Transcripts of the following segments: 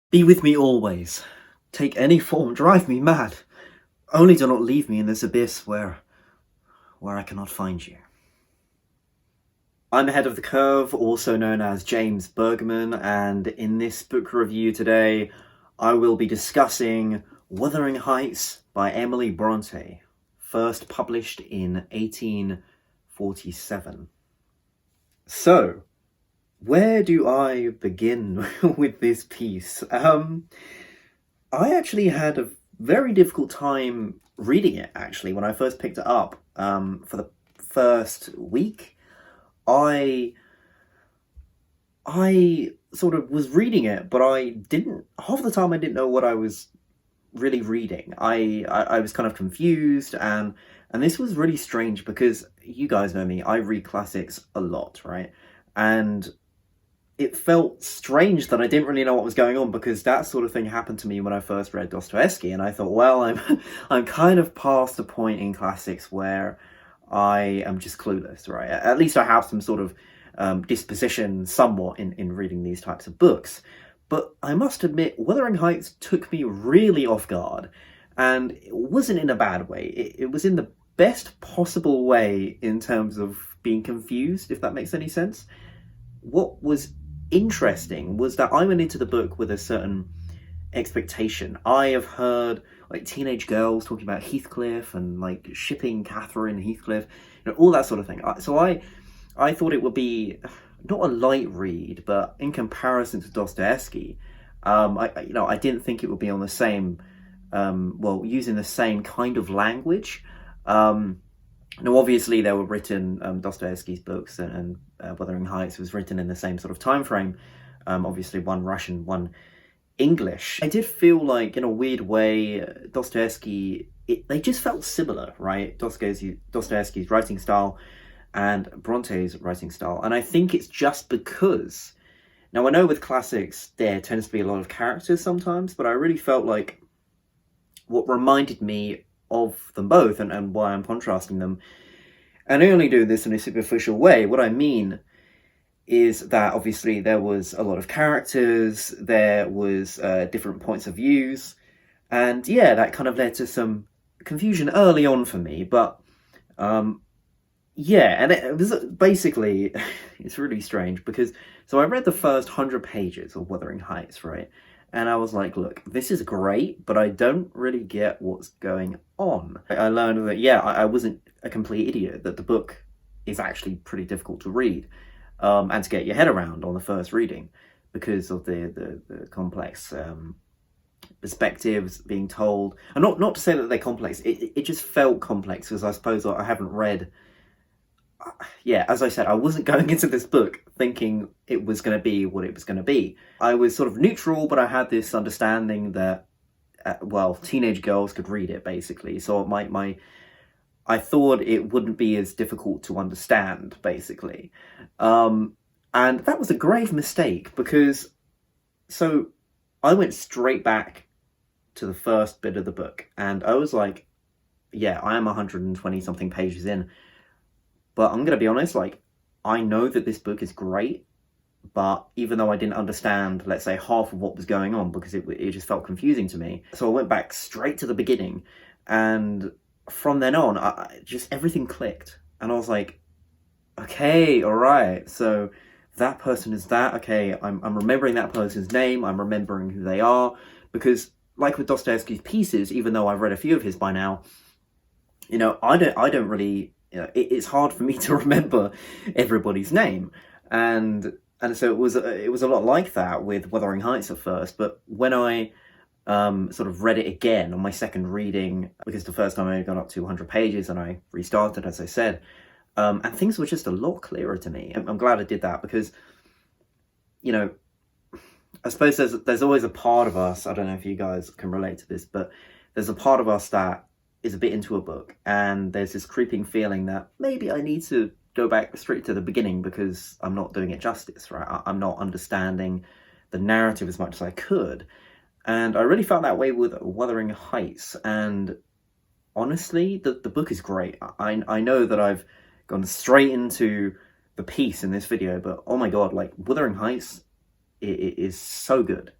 Be with me always. Take any form, drive me mad. Only do not leave me in this abyss where I cannot find you. I'm ahead of the curve, also known as James Bergman, and in this book review today, I will be discussing Wuthering Heights by Emily Brontë, first published in 1847. So, where do I begin with this piece? I actually had a very difficult time reading it, actually, when I first picked it up. For the first week, I sort of was reading it, but half the time I didn't know what I was really reading. I was kind of confused, and this was really strange because you guys know me, I read classics a lot, right? And it felt strange that I didn't really know what was going on, because that sort of thing happened to me when I first read Dostoevsky, and I thought, well, I'm kind of past the point in classics where I am just clueless, right? At least I have some sort of disposition somewhat in reading these types of books. But I must admit, Wuthering Heights took me really off guard, and it wasn't in a bad way. It was in the best possible way in terms of being confused, if that makes any sense. What was interesting was that I went into the book with a certain expectation. I have heard like teenage girls talking about Heathcliff and like shipping Catherine and Heathcliff, all that sort of thing. So I thought it would be not a light read, but in comparison to Dostoevsky, I didn't think it would be on the same, using the same kind of language. Now, obviously, they were written, Dostoevsky's books and Wuthering Heights was written in the same sort of time frame. Obviously, one Russian, one English. I did feel like, in a weird way, Dostoevsky, they just felt similar, right? Dostoevsky's writing style and Bronte's writing style. And I think it's just because, now I know with classics, there tends to be a lot of characters sometimes, but I really felt like what reminded me of them both and why I'm contrasting them. And I only do this in a superficial way. What I mean is that obviously there was a lot of characters, there was different points of views, and yeah, that kind of led to some confusion early on for me. But yeah, and it was basically, it's really strange because, so I read the first 100 pages of Wuthering Heights, right? And I was like, look, this is great, but I don't really get what's going on. I learned that, yeah, I wasn't a complete idiot, that the book is actually pretty difficult to read and to get your head around on the first reading because of the complex perspectives being told. And not to say that they're complex, it just felt complex because I suppose I haven't read. Yeah, as I said, I wasn't going into this book thinking it was going to be what it was going to be. I was sort of neutral, but I had this understanding that, teenage girls could read it, basically. So I thought it wouldn't be as difficult to understand, basically. And that was a grave mistake because, so I went straight back to the first bit of the book and I was like, yeah, I am 120 something pages in. But I'm going to be honest, like, I know that this book is great, but even though I didn't understand, let's say, half of what was going on, because it just felt confusing to me. So I went back straight to the beginning, and from then on, just everything clicked. And I was like, okay, all right, so that person is that, okay, I'm remembering that person's name, I'm remembering who they are, because like with Dostoevsky's pieces, even though I've read a few of his by now, I don't really, it's hard for me to remember everybody's name, and so it was a lot like that with Wuthering Heights at first. But when I sort of read it again on my second reading, because the first time I had gone up to 100 pages and I restarted, as I said, and things were just a lot clearer to me. I'm glad I did that because, I suppose there's always a part of us, I don't know if you guys can relate to this, but there's a part of us that is a bit into a book and there's this creeping feeling that maybe I need to go back straight to the beginning because I'm not doing it justice, right? I'm not understanding the narrative as much as I could. And I really felt that way with Wuthering Heights. And honestly, the book is great. I know that I've gone straight into the piece in this video, but oh my god, like Wuthering Heights, it is so good.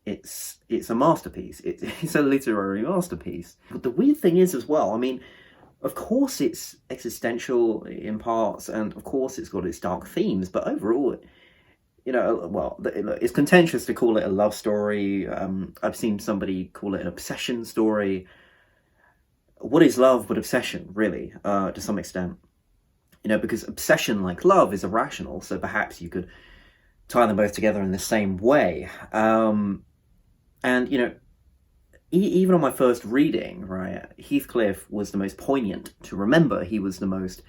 it's a masterpiece. It's a literary masterpiece. But the weird thing is as well, I mean, of course it's existential in parts, and of course it's got its dark themes, but overall, you know, well, it's contentious to call it a love story. I've seen somebody call it an obsession story. What is love but obsession, really, to some extent? You know, because obsession, like love, is irrational, so perhaps you could tie them both together in the same way. And, you know, even on my first reading, right, Heathcliff was the most poignant to remember. He was the most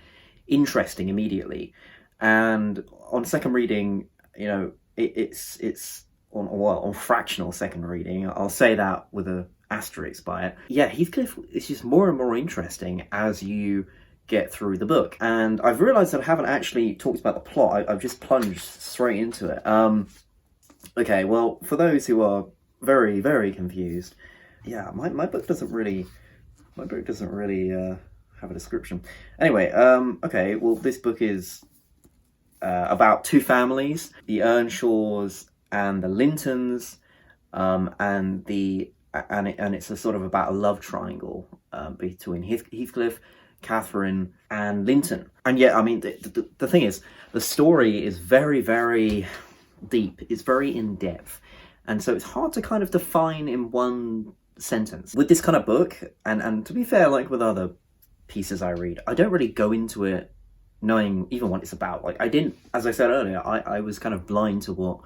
interesting immediately. And on second reading, you know, it's on fractional second reading, I'll say that with a asterisk by it. Yeah, Heathcliff is just more and more interesting as you get through the book. And I've realised that I haven't actually talked about the plot. I've just plunged straight into it. Okay, well, for those who are very, very confused, yeah, my book doesn't really have a description. Anyway, okay, well, this book is about two families, the Earnshaws and the Lintons, and it's a sort of about a love triangle between Heathcliff, Catherine, and Linton. And yeah, I mean, the thing is, the story is very, very deep. It's very in depth, and so it's hard to kind of define in one sentence. With this kind of book, and to be fair, like with other pieces I read, I don't really go into it knowing even what it's about. Like, I didn't, as I said earlier, I was kind of blind to what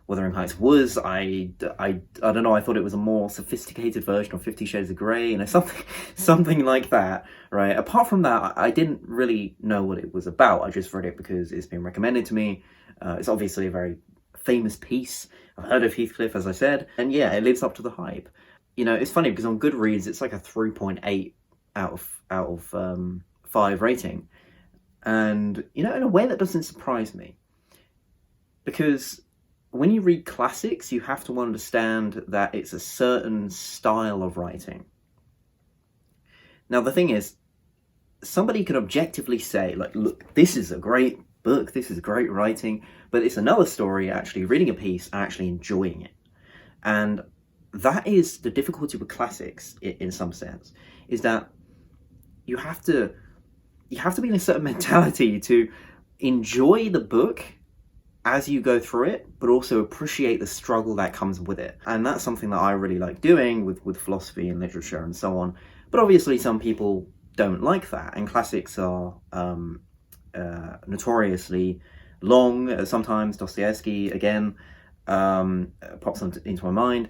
Wuthering Heights was. I don't know, I thought it was a more sophisticated version of 50 Shades of Grey, you know, something like that, right? Apart from that, I didn't really know what it was about. I just read it because it's been recommended to me. It's obviously a very famous piece. I've heard of Heathcliff, as I said, and yeah, it lives up to the hype. You know, it's funny because on Goodreads, it's like a 3.8 out of 5 rating. And, you know, in a way that doesn't surprise me. Because when you read classics, you have to understand that it's a certain style of writing. Now, the thing is, somebody could objectively say, like, look, this is a great book, this is great writing, but it's another story actually reading a piece and actually enjoying it. And that is the difficulty with classics, in some sense, is that you have to be in a certain mentality to enjoy the book as you go through it, but also appreciate the struggle that comes with it. And that's something that I really like doing with philosophy and literature and so on. But obviously some people don't like that, and classics are notoriously long. Sometimes Dostoevsky, again, pops into my mind.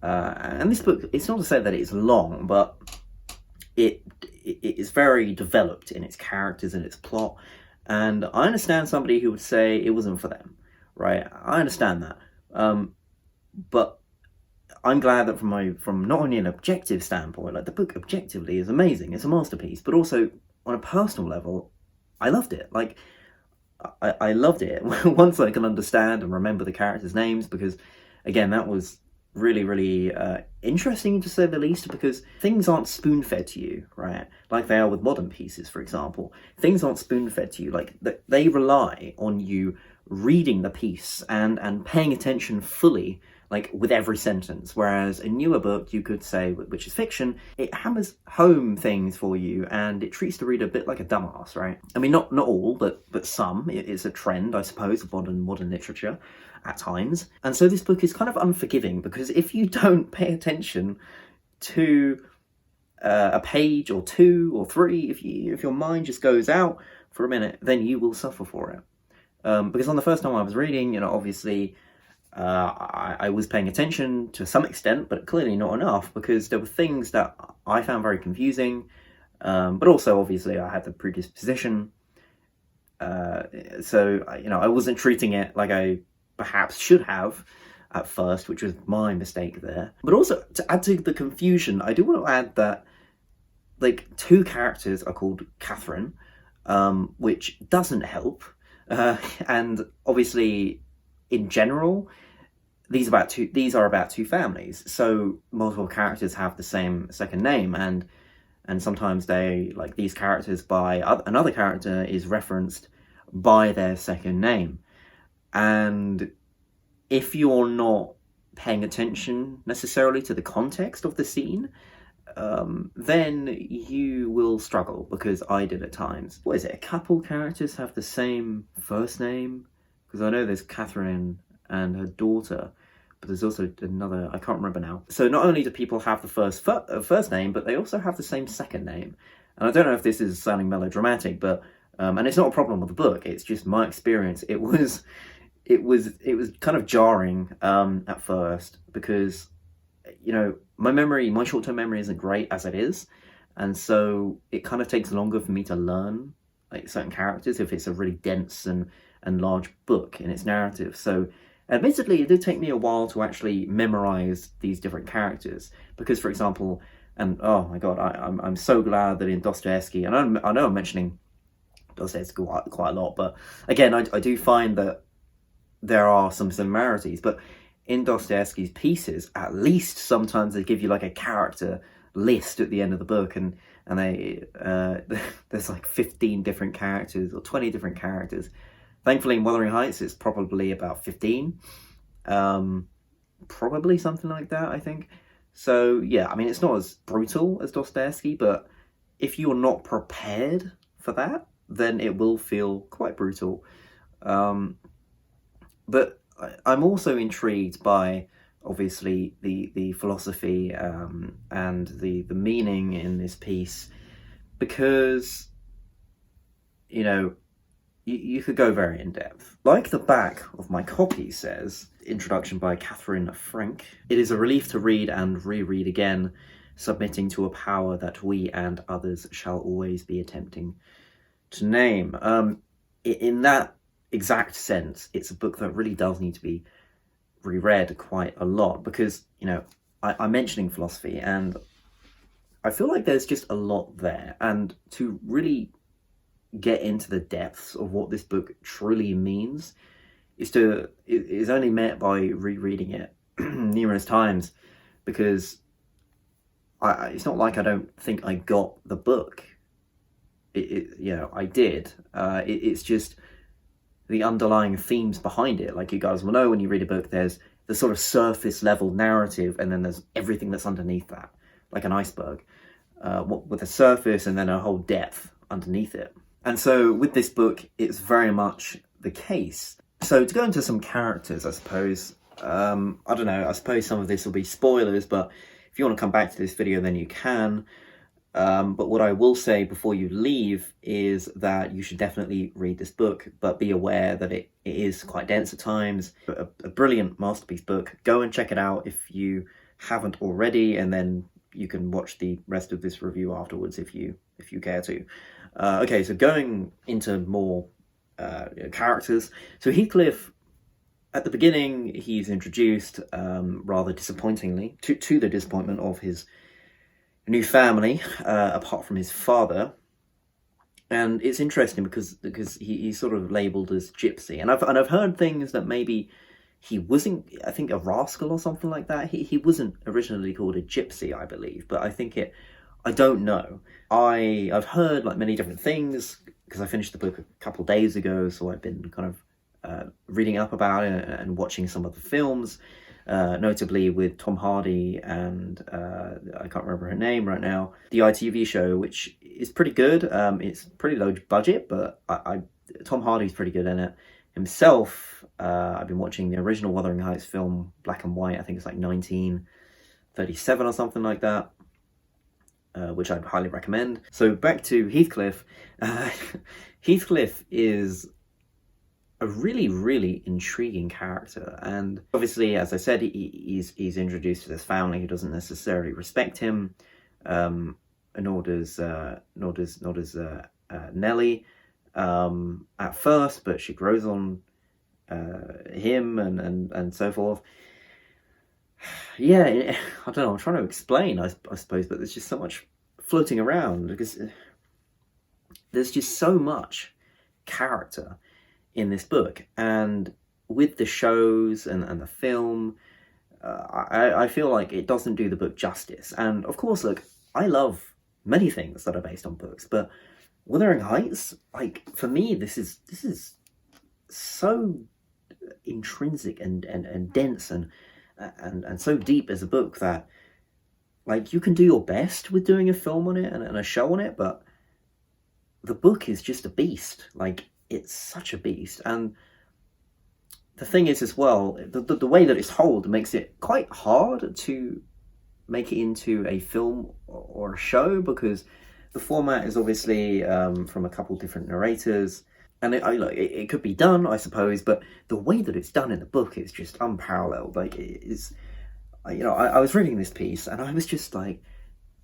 And this book, it's not to say that it's long, but it is very developed in its characters and its plot. And I understand somebody who would say it wasn't for them, right? I understand that. But I'm glad that from not only an objective standpoint, like the book objectively is amazing, it's a masterpiece, but also on a personal level, I loved it. Like, I loved it once I can understand and remember the characters' names, because again, that was really, really interesting, to say the least, because things aren't spoon-fed to you, right? Like they are with modern pieces, for example. Things aren't spoon-fed to you. Like, they rely on you reading the piece and paying attention fully, like with every sentence. Whereas a newer book, you could say, which is fiction, it hammers home things for you and it treats the reader a bit like a dumbass, right? I mean, not all, but some. It's a trend, I suppose, of modern literature at times. And so this book is kind of unforgiving, because if you don't pay attention to a page or two or three, if your mind just goes out for a minute, then you will suffer for it. Because on the first time I was reading, you know, obviously I was paying attention to some extent, but clearly not enough, because there were things that I found very confusing, but also obviously I had the predisposition, so you know, I wasn't treating it like I perhaps should have at first, which was my mistake there. But also, to add to the confusion, I do want to add that, like, two characters are called Catherine, which doesn't help, and obviously, in general, these are about two families, so multiple characters have the same second name, and sometimes they, like, these characters by another character is referenced by their second name. And if you're not paying attention necessarily to the context of the scene, then you will struggle, because I did at times. What is it, a couple characters have the same first name? Because I know there's Catherine and her daughter, but there's also another, I can't remember now. So not only do people have the first name, but they also have the same second name. And I don't know if this is sounding melodramatic, but and it's not a problem with the book, it's just my experience. It was kind of jarring at first, because, you know, my short-term memory isn't great as it is, and so it kind of takes longer for me to learn like certain characters if it's a really dense and large book in its narrative. So admittedly, it did take me a while to actually memorize these different characters, because, for example, and oh my god, I'm so glad that in Dostoevsky, and I know I'm mentioning Dostoevsky quite a lot, but again, I do find that there are some similarities. But in Dostoevsky's pieces, at least sometimes they give you like a character list at the end of the book, and they there's like 15 different characters or 20 different characters. Thankfully, in Wuthering Heights, it's probably about 15, probably something like that, I think. So yeah, I mean, it's not as brutal as Dostoevsky, but if you're not prepared for that, then it will feel quite brutal. But I'm also intrigued by, obviously, the philosophy and the meaning in this piece, because, you know, you could go very in-depth. Like the back of my copy says, introduction by Catherine Frank, it is a relief to read and reread again, submitting to a power that we and others shall always be attempting to name. In that exact sense, it's a book that really does need to be reread quite a lot, because, you know, I'm mentioning philosophy, and I feel like there's just a lot there, and to really get into the depths of what this book truly means is only met by rereading it numerous times, because it's not like I don't think I got the book. You know, I did. It's just the underlying themes behind it. Like you guys will know, when you read a book, there's the sort of surface level narrative, and then there's everything that's underneath that, like an iceberg, with a surface and then a whole depth underneath it. And so with this book, it's very much the case. So to go into some characters, I suppose, I don't know, I suppose some of this will be spoilers, but if you want to come back to this video, then you can. But what I will say before you leave is that you should definitely read this book, but be aware that it is quite dense at times. A brilliant masterpiece book. Go and check it out if you haven't already, and then you can watch the rest of this review afterwards if you care to. Okay, so going into more characters. So Heathcliff, at the beginning, he's introduced rather disappointingly, to the disappointment of his new family, apart from his father. And it's interesting because he's sort of labelled as gypsy, and I've heard things that maybe he wasn't, I think, a rascal or something like that. He wasn't originally called a gypsy, I believe, but I don't know. I've heard like many different things, because I finished the book a couple of days ago, so I've been kind of reading up about it and watching some of the films, notably with Tom Hardy and I can't remember her name right now, the ITV show, which is pretty good. It's pretty low budget, but Tom Hardy's pretty good in it himself. I've been watching the original Wuthering Heights film, black and white. I think it's like 1937 or something like that, which I'd highly recommend. So back to Heathcliff. Heathcliff is a really, really intriguing character, and obviously, as I said, he's introduced to this family who doesn't necessarily respect him, nor does Nellie at first, but she grows on him and so forth. Yeah, I don't know, I'm trying to explain, I suppose, but there's just so much floating around, because there's just so much character in this book, and with the shows and the film, I feel like it doesn't do the book justice. And of course, look, I love many things that are based on books, but Wuthering Heights, like, for me, this is so intrinsic and dense and and so deep as a book that, like, you can do your best with doing a film on it and a show on it, but the book is just a beast. Like, it's such a beast. And the thing is, as well, the way that it's told makes it quite hard to make it into a film or a show, because the format is obviously from a couple different narrators, and it could be done, I suppose, but the way that it's done in the book is just unparalleled. Like, it is, I was reading this piece and I was just like,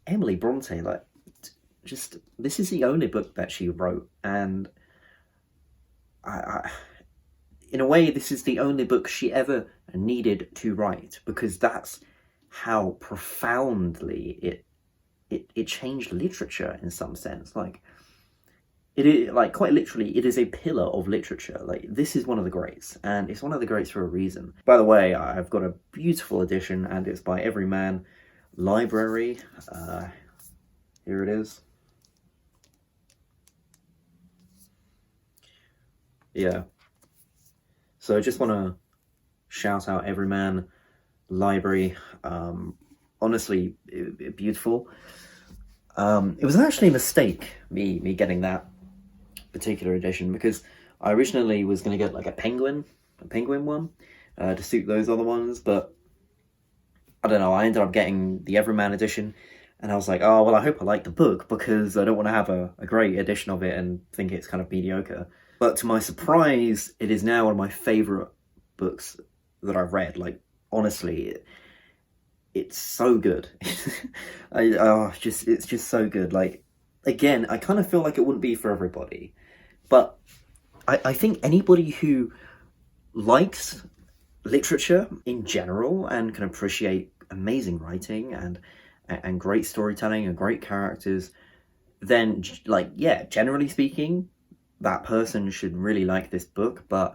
Emily Brontë, like, just, this is the only book that she wrote, and I in a way, this is the only book she ever needed to write, because that's how profoundly it changed literature in some sense. Like, it is, like, quite literally, it is a pillar of literature. Like, this is one of the greats, and it's one of the greats for a reason. By the way, I've got a beautiful edition, and it's by Everyman Library. Here it is. Yeah. So I just want to shout out Everyman Library. Honestly, beautiful. It was actually a mistake, me getting that particular edition, because I originally was going to get like a penguin one to suit those other ones, but I don't know, I ended up getting the Everyman edition, and I was like, oh, well, I hope I like the book, because I don't want to have a great edition of it and think it's kind of mediocre. But to my surprise, it is now one of my favourite books that I've read. Like, honestly, it's so good. It's just so good. Like, again, I kind of feel like it wouldn't be for everybody, but I think anybody who likes literature in general and can appreciate amazing writing and great storytelling and great characters, then, like, yeah, generally speaking, that person should really like this book. But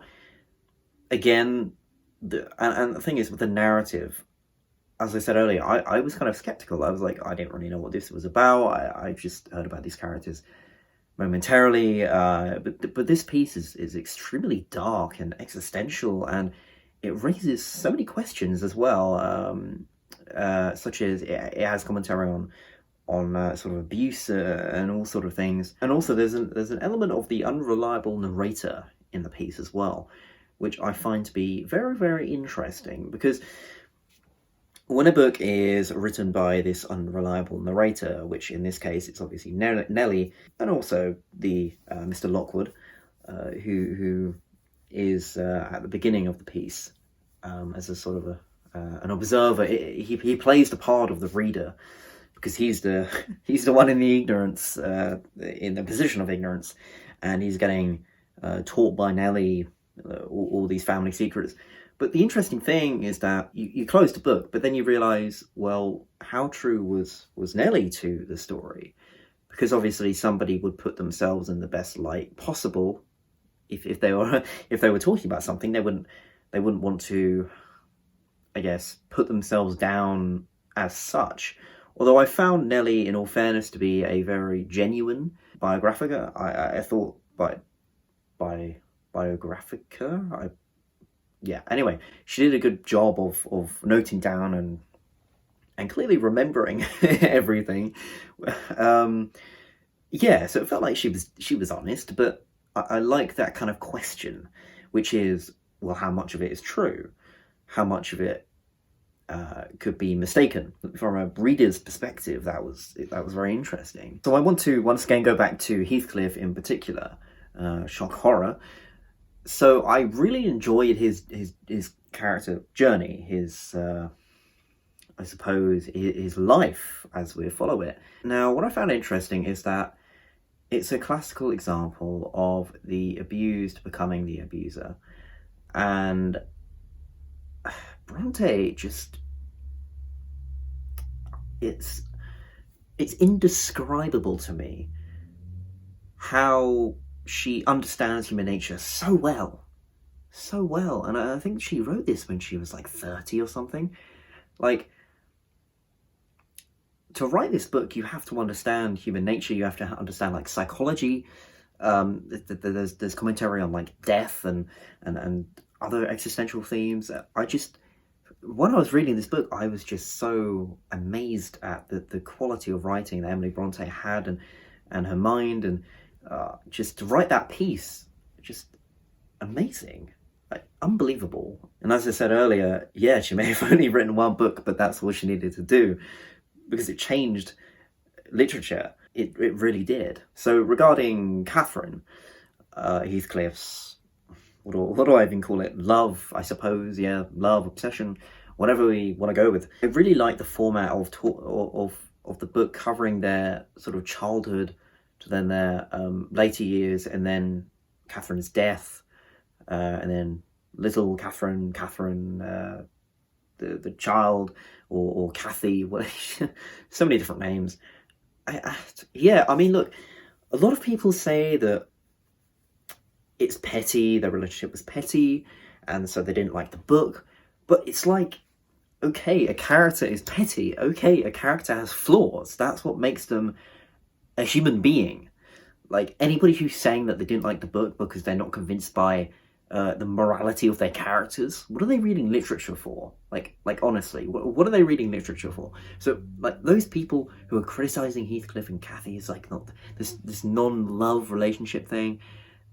again, and the thing is, with the narrative, as I said earlier, I was kind of skeptical. I was like, I didn't really know what this was about. I just heard about these characters momentarily, but this piece is extremely dark and existential, and it raises so many questions as well, such as it has commentary on sort of abuse and all sort of things. And also there's an element of the unreliable narrator in the piece as well, which I find to be very, very interesting, because when a book is written by this unreliable narrator, which in this case it's obviously Nellie, and also the Mr. Lockwood, who is at the beginning of the piece as a sort of an observer. He plays the part of the reader, because he's the one in the ignorance, in the position of ignorance, and he's getting taught by Nellie all these family secrets. But the interesting thing is that you close the book, but then you realise, well, how true was Nellie to the story? Because obviously somebody would put themselves in the best light possible. If they were talking about something, they wouldn't want to, I guess, put themselves down as such. Although I found Nellie, in all fairness, to be a very genuine biographica. I thought biographica. Yeah. Anyway, she did a good job of noting down and clearly remembering everything. Yeah. So it felt like she was honest, but I like that kind of question, which is, well, how much of it is true? How much of it could be mistaken? From a reader's perspective, that was very interesting. So I want to once again go back to Heathcliff in particular, shock horror. So I really enjoyed his character journey, his I suppose his life as we follow it. Now, what I found interesting is that it's a classical example of the abused becoming the abuser, and Bronte just, it's indescribable to me how she understands human nature so well, and I think she wrote this when she was like 30 or something. Like, to write this book, you have to understand human nature, you have to understand, like, psychology. There's commentary on, like, death and other existential themes. when I was reading this book, I was just so amazed at the quality of writing that Emily Brontë had, and her mind, and just to write that piece, just amazing, like, unbelievable. And as I said earlier, yeah, she may have only written one book, but that's all she needed to do, because it changed literature. It really did. So regarding Catherine, Heathcliff's, what do I even call it? Love, I suppose. Yeah, love, obsession, whatever we want to go with. I really like the format of the book, covering their sort of childhood to then their later years, and then Catherine's death, and then little Catherine, the child, or Cathy, so many different names. Yeah, I mean, look, a lot of people say that it's petty, their relationship was petty, and so they didn't like the book. But it's like, okay, a character is petty. Okay, a character has flaws. That's what makes them a human being. Like, anybody who's saying that they didn't like the book because they're not convinced by the morality of their characters, what are they reading literature for? Like honestly, what are they reading literature for? So, like, those people who are criticizing Heathcliff and Cathy is like not this non-love relationship thing.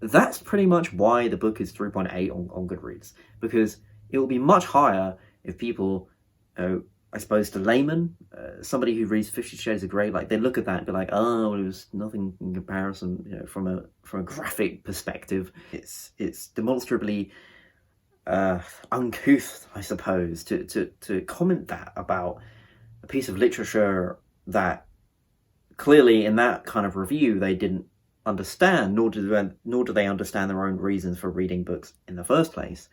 That's pretty much why the book is 3.8 on Goodreads, because it will be much higher if people, I suppose, to layman, somebody who reads 50 Shades of Grey, like, they look at that and be like, oh, it was nothing in comparison, from a graphic perspective. It's demonstrably uncouth, I suppose, to comment that about a piece of literature that clearly in that kind of review they didn't understand, nor do they understand their own reasons for reading books in the first place,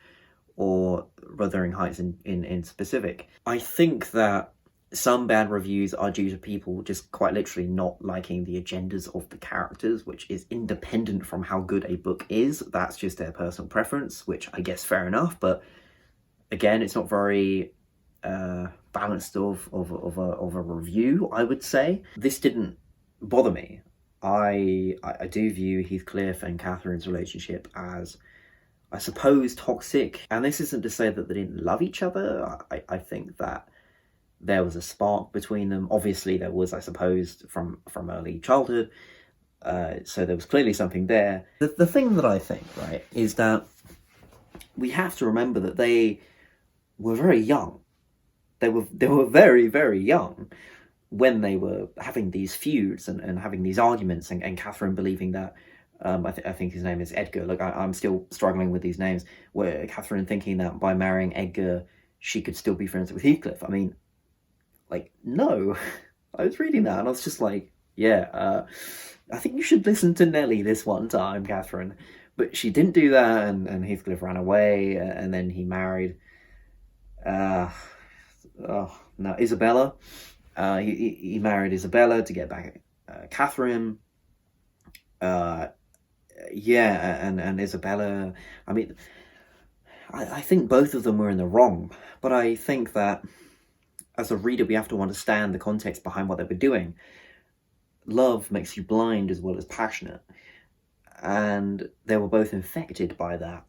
or Wuthering Heights in specific. I think that some bad reviews are due to people just quite literally not liking the agendas of the characters, which is independent from how good a book is. That's just their personal preference, which I guess fair enough, but again, it's not very balanced of a review, I would say. This didn't bother me. I do view Heathcliff and Catherine's relationship as, I suppose, toxic. And this isn't to say that they didn't love each other. I think that there was a spark between them. Obviously, there was, I suppose, from early childhood. So there was clearly something there. The thing that I think, right, is that we have to remember that they were very young. They were very, very young when they were having these feuds and having these arguments, and Catherine believing that, I think his name is Edgar. Look, I'm still struggling with these names. Where Catherine thinking that by marrying Edgar, she could still be friends with Heathcliff. I mean, like, no. I was reading that and I was just like, yeah, I think you should listen to Nelly this one time, Catherine. But she didn't do that, and Heathcliff ran away, and then he married, Isabella. He married Isabella to get back at Catherine. And Isabella, I mean, I think both of them were in the wrong, but I think that as a reader we have to understand the context behind what they were doing. Love makes you blind as well as passionate, and they were both infected by that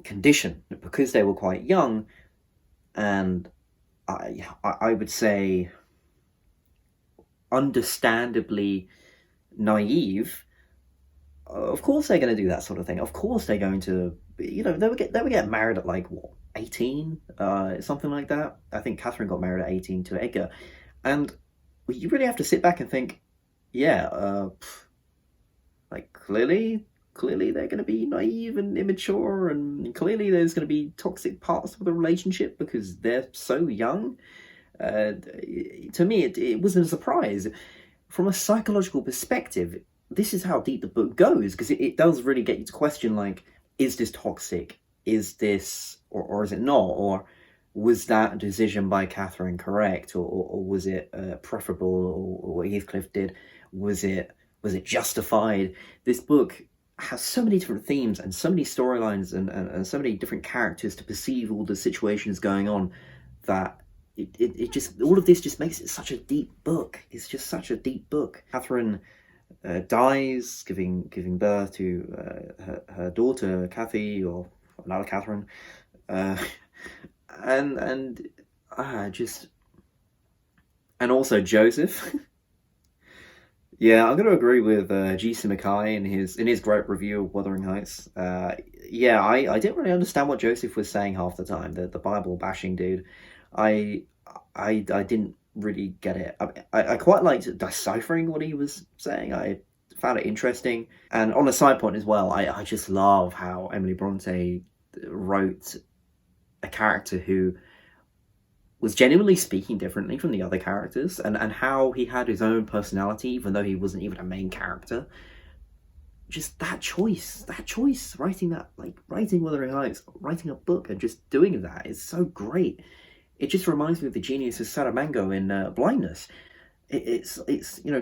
condition because they were quite young, and I would say understandably naive. Of course they're going to do that sort of thing. Of course they're going to, they would get married at like, what, 18? Something like that. I think Catherine got married at 18 to Edgar. And you really have to sit back and think, yeah, like, clearly they're going to be naive and immature, and clearly there's going to be toxic parts of the relationship because they're so young. To me, it wasn't a surprise. From a psychological perspective, this is how deep the book goes, because it does really get you to question, like, is this toxic? Is this, or is it not? Or was that decision by Catherine correct? Or was it preferable? Or what Heathcliff did, was it justified? This book has so many different themes and so many storylines and so many different characters to perceive all the situations going on, that it just, all of this just makes it such a deep book. It's just such a deep book. Catherine dies, giving birth to her daughter Cathy, or another Catherine, and just, and also Joseph. Yeah, I'm going to agree with G.C. McKay in his great review of Wuthering Heights. Yeah, I didn't really understand what Joseph was saying half the time. The Bible bashing dude, I I didn't really get it. I quite liked deciphering what he was saying. I found it interesting. And on a side point as well, I just love how Emily Brontë wrote a character who was genuinely speaking differently from the other characters, and how he had his own personality, even though he wasn't even a main character. Just that choice, writing that, like, writing Wuthering Heights, writing a book, and just doing that is so great. It just reminds me of the genius of Salamango in Blindness. It's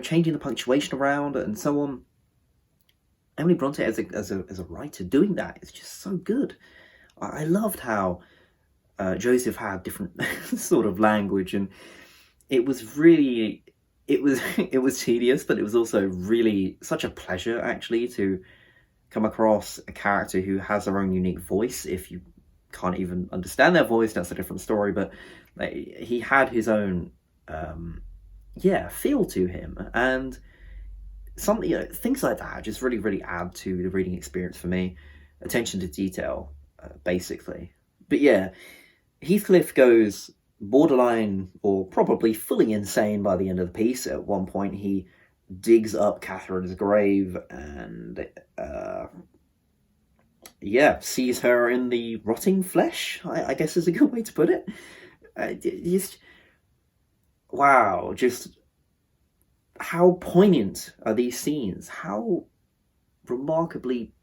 changing the punctuation around and so on. Emily Brontë as a writer doing that is just so good. I loved how Joseph had different sort of language, and it was tedious, but it was also really such a pleasure actually to come across a character who has their own unique voice. If you can't even understand their voice, that's a different story, but he had his own feel to him, and things like that just really add to the reading experience for me. Attention to detail, basically. But yeah, Heathcliff goes borderline or probably fully insane by the end of the piece. At one point, he digs up Catherine's grave and sees her in the rotting flesh, I guess is a good way to put it. Just how poignant are these scenes? How remarkably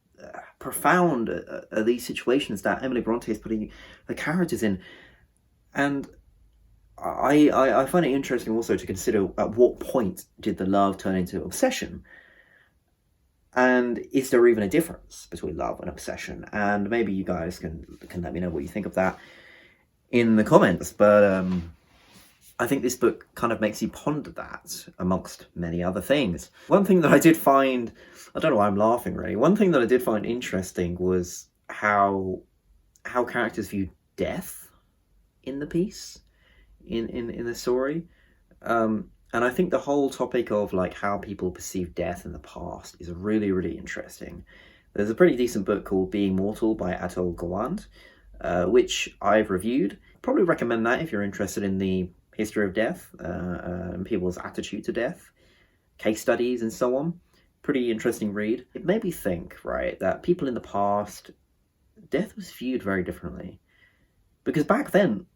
profound are these situations that Emily Brontë is putting the characters in. And I find it interesting also to consider at what point did the love turn into obsession? And is there even a difference between love and obsession? And maybe you guys can let me know what you think of that in the comments. But I think this book kind of makes you ponder that amongst many other things. One thing that I did find, I don't know why I'm laughing really, one thing that I did find interesting was how characters view death in the piece, in the story. And I think the whole topic of like how people perceive death in the past is really interesting. There's a pretty decent book called Being Mortal by Atul Gawande, which I've reviewed. Probably recommend that if you're interested in the history of death and people's attitude to death, case studies and so on. Pretty interesting read. It made me think, right, that people in the past, death was viewed very differently. Because back then,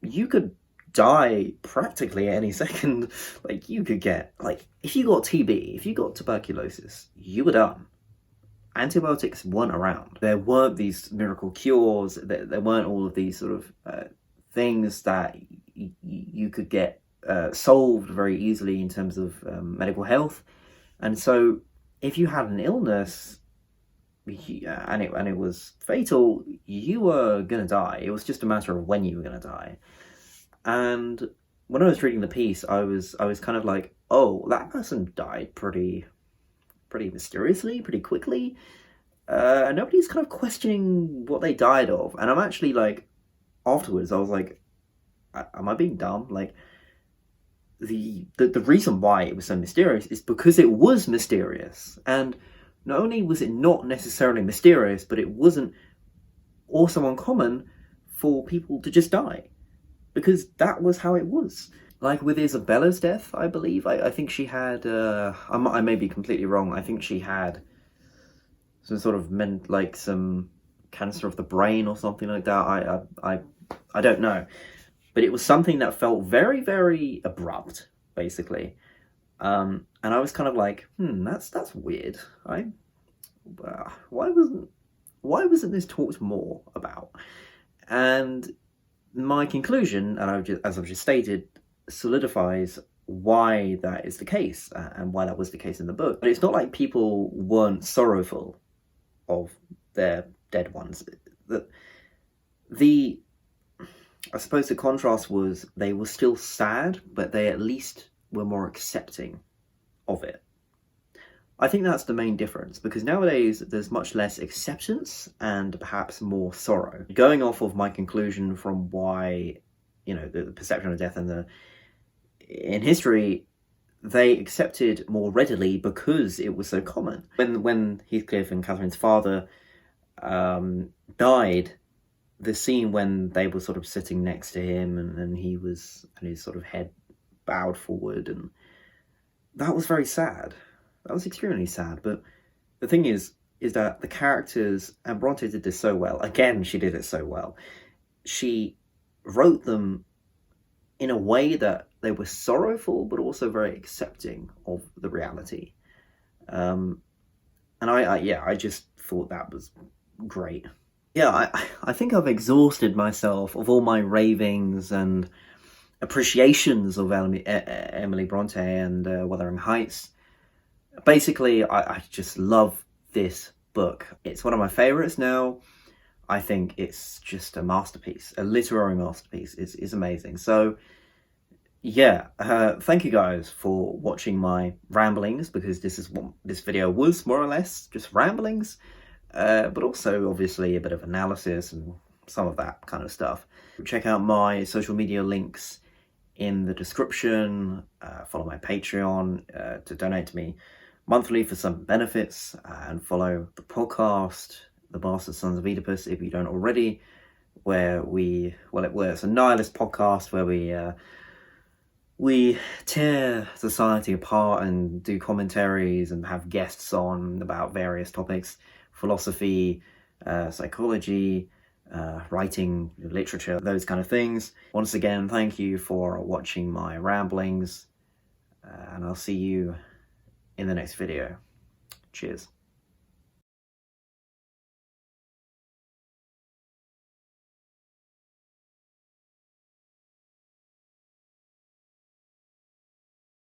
you could die practically any second. Like, you could get, like, if you got TB, if you got tuberculosis, you were done. Antibiotics weren't around. There weren't these miracle cures. There weren't all of these sort of things that you could get solved very easily in terms of medical health. And so if you had an illness and it was fatal, you were going to die. It was just a matter of when you were going to die. And when I was reading the piece, I was kind of like, oh, that person died pretty mysteriously, pretty quickly. And nobody's kind of questioning what they died of. And I'm actually like, afterwards, I was like, am I being dumb? Like, the reason why it was so mysterious is because it was mysterious. And not only was it not necessarily mysterious, but it wasn't also uncommon for people to just die. Because that was how it was. Like with Isabella's death, I believe. I think she had, I may be completely wrong, I think she had some sort of some cancer of the brain or something like that. I don't know. But it was something that felt very abrupt, basically. And I was kind of like, that's weird. Why wasn't this talked more about? And my conclusion, and as I've just stated, solidifies why that is the case and why that was the case in the book. But it's not like people weren't sorrowful of their dead ones. I suppose the contrast was they were still sad, but they at least were more accepting of it. I think that's the main difference, because nowadays there's much less acceptance and perhaps more sorrow. Going off of my conclusion from why, you know, the perception of death in history, they accepted more readily because it was so common. When Heathcliff and Catherine's father died, the scene when they were sort of sitting next to him and his sort of head bowed forward, and that was very sad. That was extremely sad. But the thing is that the characters, and Bronte did this so well. Again, she did it so well. She wrote them in a way that they were sorrowful, but also very accepting of the reality. And I just thought that was great. Yeah, I think I've exhausted myself of all my ravings and appreciations of Emily Brontë and Wuthering Heights. Basically, I just love this book. It's one of my favourites now. I think it's just a masterpiece, a literary masterpiece. It's amazing. So, yeah, thank you guys for watching my ramblings, because this is what this video was, more or less, just ramblings. But also, obviously, a bit of analysis and some of that kind of stuff. Check out my social media links in the description. Follow my Patreon to donate to me monthly for some benefits, and follow the podcast, The Bastard Sons of Oedipus, if you don't already, where it's a nihilist podcast where we tear society apart and do commentaries and have guests on about various topics: philosophy, psychology, writing, literature, those kind of things. Once again, thank you for watching my ramblings, and I'll see you in the next video. Cheers.